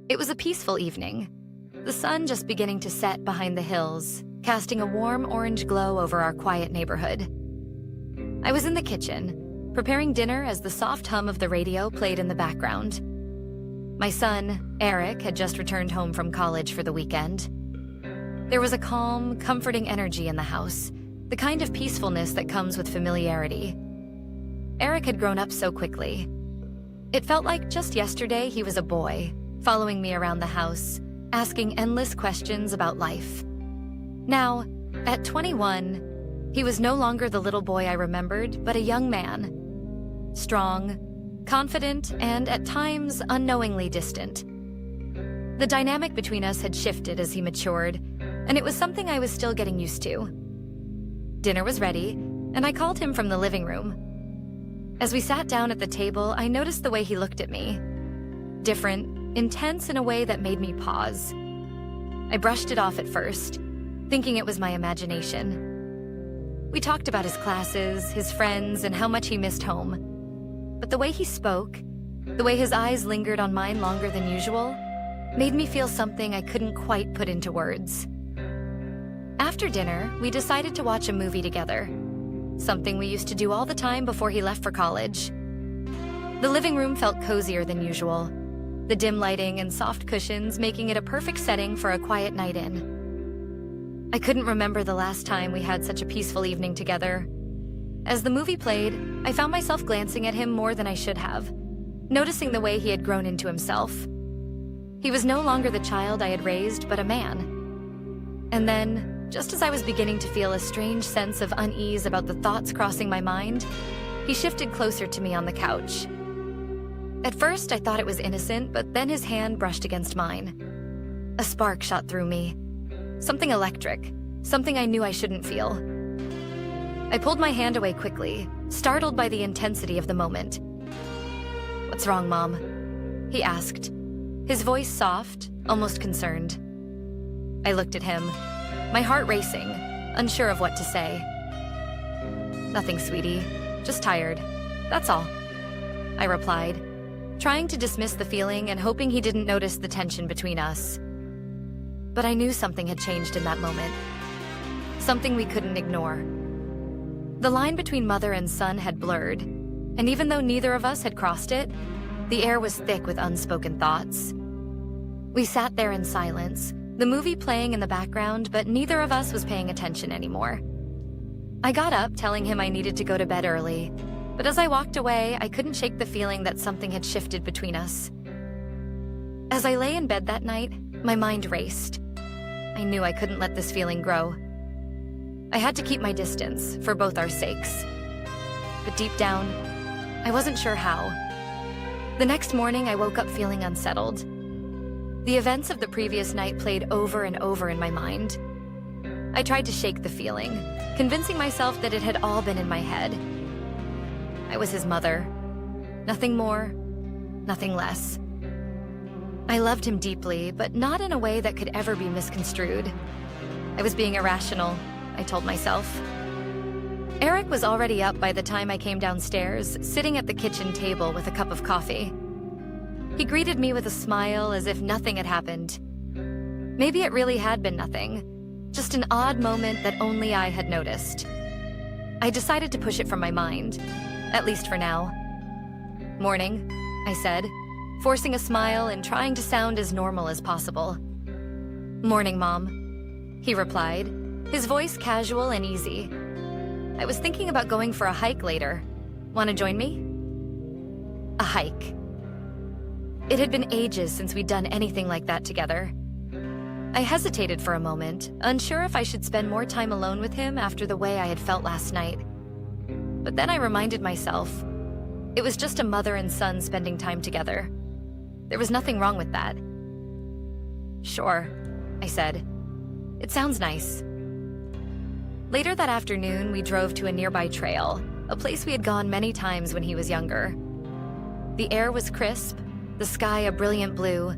It was a peaceful evening, the sun just beginning to set behind the hills, casting a warm orange glow over our quiet neighborhood. I was in the kitchen, preparing dinner as the soft hum of the radio played in the background. My son, Eric, had just returned home from college for the weekend. There was a calm, comforting energy in the house, the kind of peacefulness that comes with familiarity. Eric had grown up so quickly. It felt like just yesterday he was a boy, following me around the house, asking endless questions about life. Now, at 21, he was no longer the little boy I remembered, but a young man. Strong, confident, and at times unknowingly distant. The dynamic between us had shifted as he matured, and it was something I was still getting used to. Dinner was ready, and I called him from the living room. As we sat down at the table, I noticed the way he looked at me. Different, intense in a way that made me pause. I brushed it off at first, thinking it was my imagination. We talked about his classes, his friends, and how much he missed home. But the way he spoke, the way his eyes lingered on mine longer than usual, made me feel something I couldn't quite put into words. After dinner, we decided to watch a movie together, something we used to do all the time before he left for college. The living room felt cozier than usual, the dim lighting and soft cushions making it a perfect setting for a quiet night in. I couldn't remember the last time we had such a peaceful evening together. As the movie played, I found myself glancing at him more than I should have, noticing the way he had grown into himself. He was no longer the child I had raised, but a man. And then, just as I was beginning to feel a strange sense of unease about the thoughts crossing my mind, he shifted closer to me on the couch. At first, I thought it was innocent, but then his hand brushed against mine. A spark shot through me. Something electric, something I knew I shouldn't feel. I pulled my hand away quickly, startled by the intensity of the moment. "What's wrong, Mom?" he asked, his voice soft, almost concerned. I looked at him, my heart racing, unsure of what to say. "Nothing, sweetie. Just tired. That's all," I replied, trying to dismiss the feeling and hoping he didn't notice the tension between us. But I knew something had changed in that moment. Something we couldn't ignore. The line between mother and son had blurred, and even though neither of us had crossed it, the air was thick with unspoken thoughts. We sat there in silence, the movie playing in the background, but neither of us was paying attention anymore. I got up, telling him I needed to go to bed early, but as I walked away, I couldn't shake the feeling that something had shifted between us. As I lay in bed that night, my mind raced. I knew I couldn't let this feeling grow. I had to keep my distance, for both our sakes. But deep down, I wasn't sure how. The next morning, I woke up feeling unsettled. The events of the previous night played over and over in my mind. I tried to shake the feeling, convincing myself that it had all been in my head. I was his mother. Nothing more, nothing less. I loved him deeply, but not in a way that could ever be misconstrued. I was being irrational, I told myself. Eric was already up by the time I came downstairs, sitting at the kitchen table with a cup of coffee. He greeted me with a smile as if nothing had happened. Maybe it really had been nothing, just an odd moment that only I had noticed. I decided to push it from my mind, at least for now. "Morning," I said, forcing a smile and trying to sound as normal as possible. "Morning, Mom," he replied, his voice casual and easy. "I was thinking about going for a hike later. Want to join me?" A hike. It had been ages since we'd done anything like that together. I hesitated for a moment, unsure if I should spend more time alone with him after the way I had felt last night. But then I reminded myself, it was just a mother and son spending time together. There was nothing wrong with that. "Sure," I said. "It sounds nice." Later that afternoon, we drove to a nearby trail, a place we had gone many times when he was younger. The air was crisp, the sky a brilliant blue,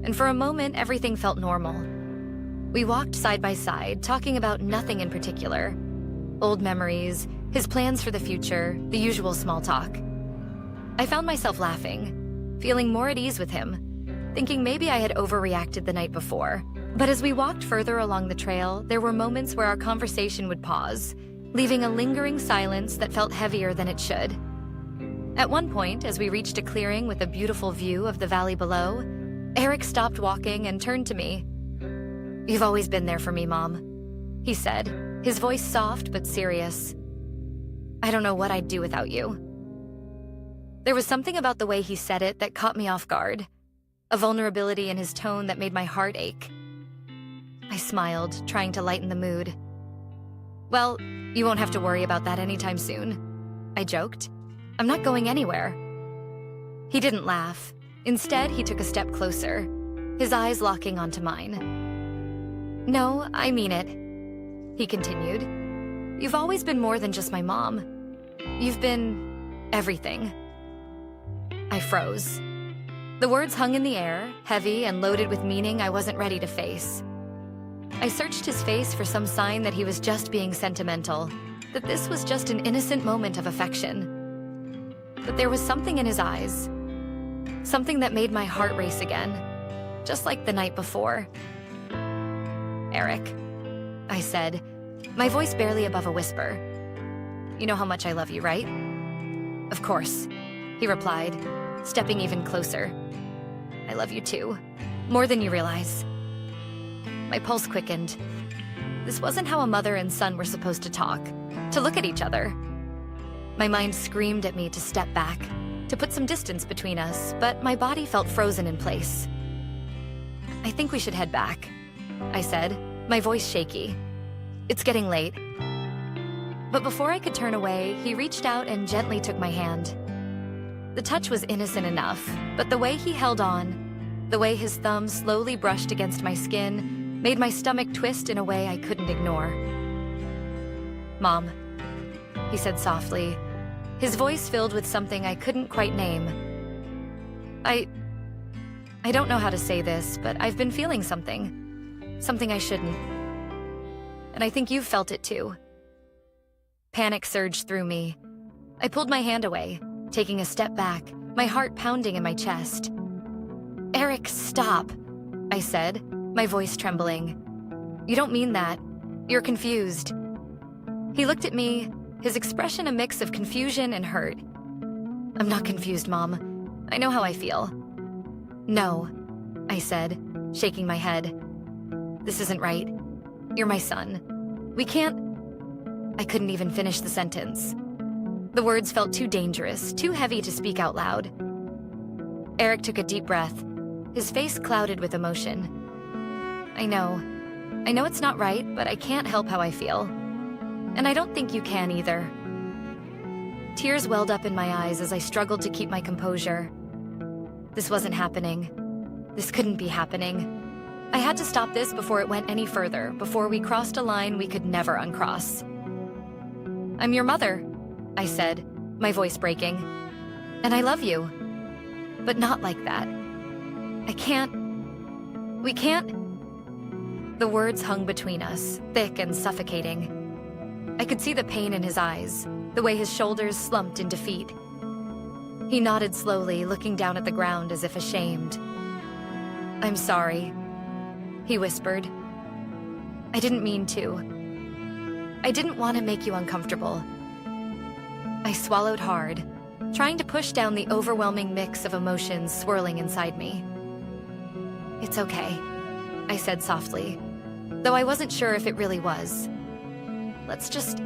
and for a moment, everything felt normal. We walked side by side, talking about nothing in particular. Old memories, his plans for the future, the usual small talk. I found myself laughing, feeling more at ease with him. thinking maybe I had overreacted the night before. But as we walked further along the trail, there were moments where our conversation would pause, leaving a lingering silence that felt heavier than it should. At one point, as we reached a clearing with a beautiful view of the valley below, Eric stopped walking and turned to me. "You've always been there for me, Mom," he said, his voice soft but serious. "I don't know what I'd do without you." There was something about the way he said it that caught me off guard, a vulnerability in his tone that made my heart ache. I smiled, trying to lighten the mood. "Well, you won't have to worry about that anytime soon," I joked. "I'm not going anywhere." He didn't laugh. Instead, he took a step closer, his eyes locking onto mine. "No, I mean it," he continued. "You've always been more than just my mom. You've been everything." I froze. The words hung in the air, heavy and loaded with meaning I wasn't ready to face. I searched his face for some sign that he was just being sentimental, that this was just an innocent moment of affection. But there was something in his eyes, something that made my heart race again, just like the night before. "Eric," I said, my voice barely above a whisper. "You know how much I love you, right?" "Of course," he replied, stepping even closer. "I love you too, more than you realize." My pulse quickened. This wasn't how a mother and son were supposed to talk, to look at each other. My mind screamed at me to step back, to put some distance between us, but my body felt frozen in place. "I think we should head back," I said, my voice shaky. "It's getting late." But before I could turn away, he reached out and gently took my hand. The touch was innocent enough, but the way he held on, the way his thumb slowly brushed against my skin, made my stomach twist in a way I couldn't ignore. "Mom," he said softly, his voice filled with something I couldn't quite name. I don't know how to say this, but I've been feeling something I shouldn't. And I think you've felt it too." Panic surged through me. I pulled my hand away, taking a step back, my heart pounding in my chest. "Eric, stop," I said, my voice trembling. "You don't mean that. You're confused." He looked at me, his expression a mix of confusion and hurt. "I'm not confused, Mom. I know how I feel." "No," I said, shaking my head. "This isn't right. You're my son. We can't—" I couldn't even finish the sentence. The words felt too dangerous, too heavy to speak out loud. Eric took a deep breath, his face clouded with emotion. I know it's not right, but I can't help how I feel. And I don't think you can either." Tears welled up in my eyes as I struggled to keep my composure. This wasn't happening. This couldn't be happening. I had to stop this before it went any further, before we crossed a line we could never uncross. "I'm your mother," I said, my voice breaking. "And I love you. But not like that. We can't." The words hung between us, thick and suffocating. I could see the pain in his eyes, the way his shoulders slumped in defeat. He nodded slowly, looking down at the ground as if ashamed. "I'm sorry," he whispered. "I didn't mean to. I didn't want to make you uncomfortable." I swallowed hard, trying to push down the overwhelming mix of emotions swirling inside me. "It's okay," I said softly, though I wasn't sure if it really was. "Let's just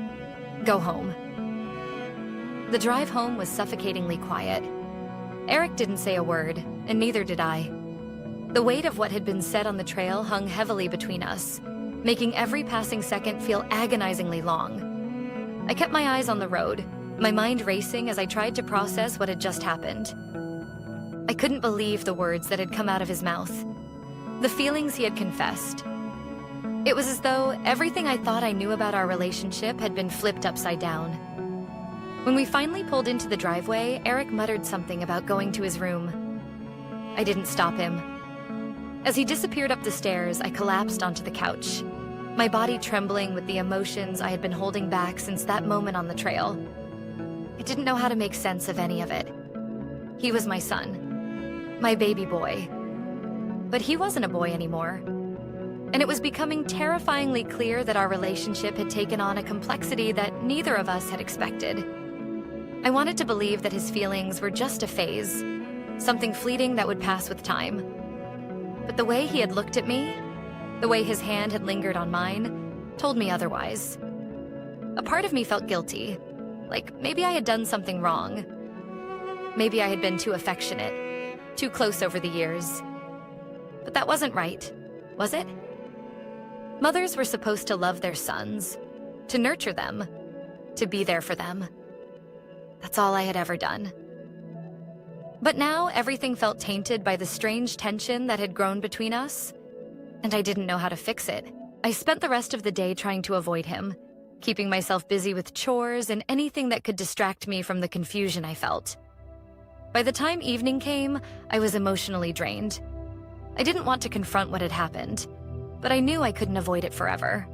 go home." The drive home was suffocatingly quiet. Eric didn't say a word, and neither did I. The weight of what had been said on the trail hung heavily between us, making every passing second feel agonizingly long. I kept my eyes on the road, my mind racing as I tried to process what had just happened. I couldn't believe the words that had come out of his mouth, the feelings he had confessed. It was as though everything I thought I knew about our relationship had been flipped upside down. When we finally pulled into the driveway, Eric muttered something about going to his room. I didn't stop him. As he disappeared up the stairs, I collapsed onto the couch, my body trembling with the emotions I had been holding back since that moment on the trail. I didn't know how to make sense of any of it. He was my son, my baby boy, But he wasn't a boy anymore. And it was becoming terrifyingly clear that our relationship had taken on a complexity that neither of us had expected. I wanted to believe that his feelings were just a phase, something fleeting that would pass with time. But the way he had looked at me, the way his hand had lingered on mine, told me otherwise. A part of me felt guilty, like maybe I had done something wrong. Maybe I had been too affectionate, too close over the years. But that wasn't right, was it? Mothers were supposed to love their sons, to nurture them, to be there for them. That's all I had ever done. But now everything felt tainted by the strange tension that had grown between us, and I didn't know how to fix it. I spent the rest of the day trying to avoid him, keeping myself busy with chores and anything that could distract me from the confusion I felt. By the time evening came, I was emotionally drained. I didn't want to confront what had happened, but I knew I couldn't avoid it forever.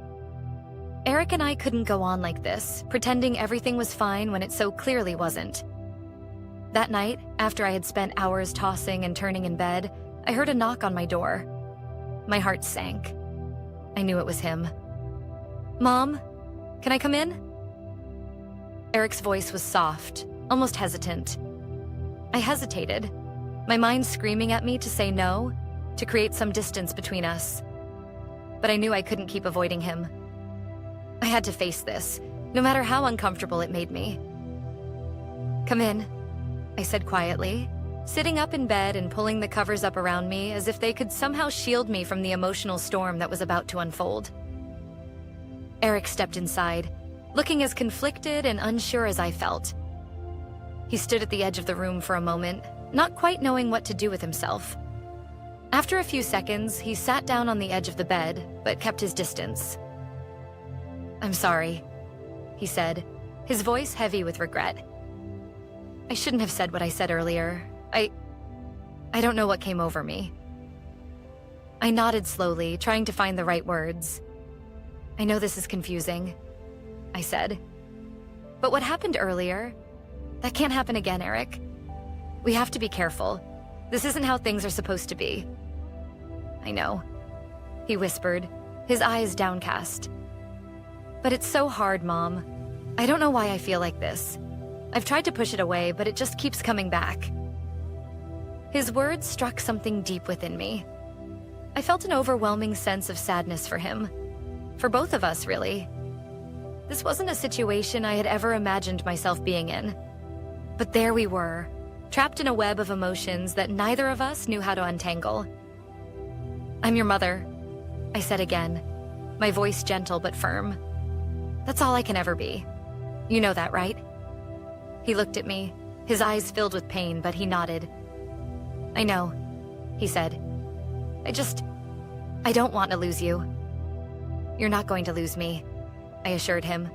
Eric and I couldn't go on like this, pretending everything was fine when it so clearly wasn't. That night, after I had spent hours tossing and turning in bed, I heard a knock on my door. My heart sank. I knew it was him. "Mom, can I come in?" Eric's voice was soft, almost hesitant. I hesitated, my mind screaming at me to say no, to create some distance between us. But I knew I couldn't keep avoiding him. I had to face this, no matter how uncomfortable it made me. "Come in," I said quietly, sitting up in bed and pulling the covers up around me as if they could somehow shield me from the emotional storm that was about to unfold. Eric stepped inside, looking as conflicted and unsure as I felt. He stood at the edge of the room for a moment, not quite knowing what to do with himself. After a few seconds, he sat down on the edge of the bed, but kept his distance. "I'm sorry," he said, his voice heavy with regret. "I shouldn't have said what I said earlier. I don't know what came over me." I nodded slowly, trying to find the right words. "I know this is confusing," I said. "But what happened earlier, that can't happen again, Eric. We have to be careful. This isn't how things are supposed to be." "I know," he whispered, his eyes downcast. "But it's so hard, Mom. I don't know why I feel like this. I've tried to push it away, but it just keeps coming back." His words struck something deep within me. I felt an overwhelming sense of sadness for him. For both of us, really. This wasn't a situation I had ever imagined myself being in. But there we were, trapped in a web of emotions that neither of us knew how to untangle. "I'm your mother," I said again, my voice gentle but firm. "That's all I can ever be. You know that, right?" He looked at me, his eyes filled with pain, but he nodded. "I know," he said. I don't want to lose you." "You're not going to lose me," I assured him.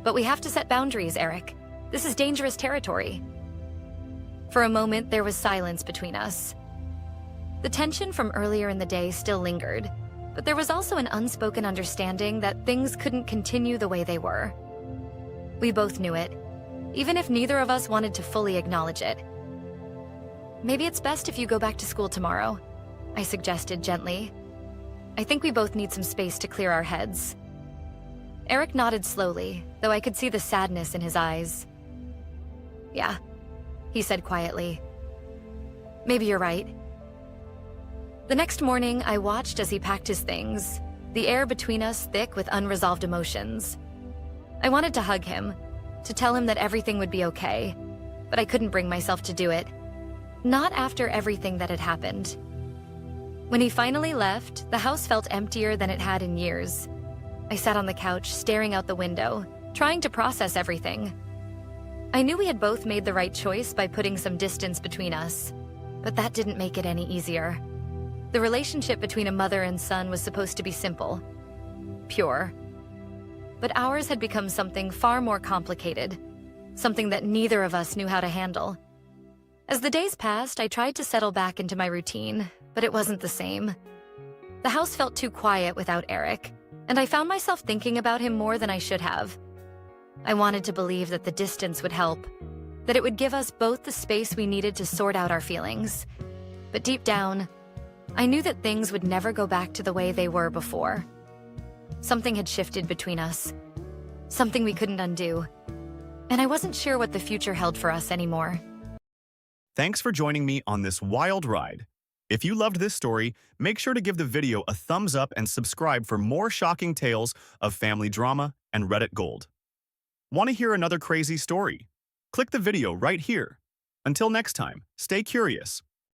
"But we have to set boundaries, Eric. This is dangerous territory." For a moment, there was silence between us. The tension from earlier in the day still lingered, but there was also an unspoken understanding that things couldn't continue the way they were. We both knew it, even if neither of us wanted to fully acknowledge it. "Maybe it's best if you go back to school tomorrow," I suggested gently. "I think we both need some space to clear our heads." Eric nodded slowly, though I could see the sadness in his eyes. "Yeah," he said quietly. "Maybe you're right." The next morning, I watched as he packed his things, the air between us thick with unresolved emotions. I wanted to hug him, to tell him that everything would be okay, but I couldn't bring myself to do it. Not after everything that had happened. When he finally left, the house felt emptier than it had in years. I sat on the couch, staring out the window, trying to process everything. I knew we had both made the right choice by putting some distance between us, but that didn't make it any easier. The relationship between a mother and son was supposed to be simple, pure. But ours had become something far more complicated, something that neither of us knew how to handle. As the days passed, I tried to settle back into my routine, but it wasn't the same. The house felt too quiet without Eric, and I found myself thinking about him more than I should have. I wanted to believe that the distance would help, that it would give us both the space we needed to sort out our feelings. But deep down, I knew that things would never go back to the way they were before. Something had shifted between us, something we couldn't undo, and I wasn't sure what the future held for us anymore. Thanks for joining me on this wild ride. If you loved this story, make sure to give the video a thumbs up and subscribe for more shocking tales of family drama and Reddit gold. Want to hear another crazy story? Click the video right here. Until next time, stay curious.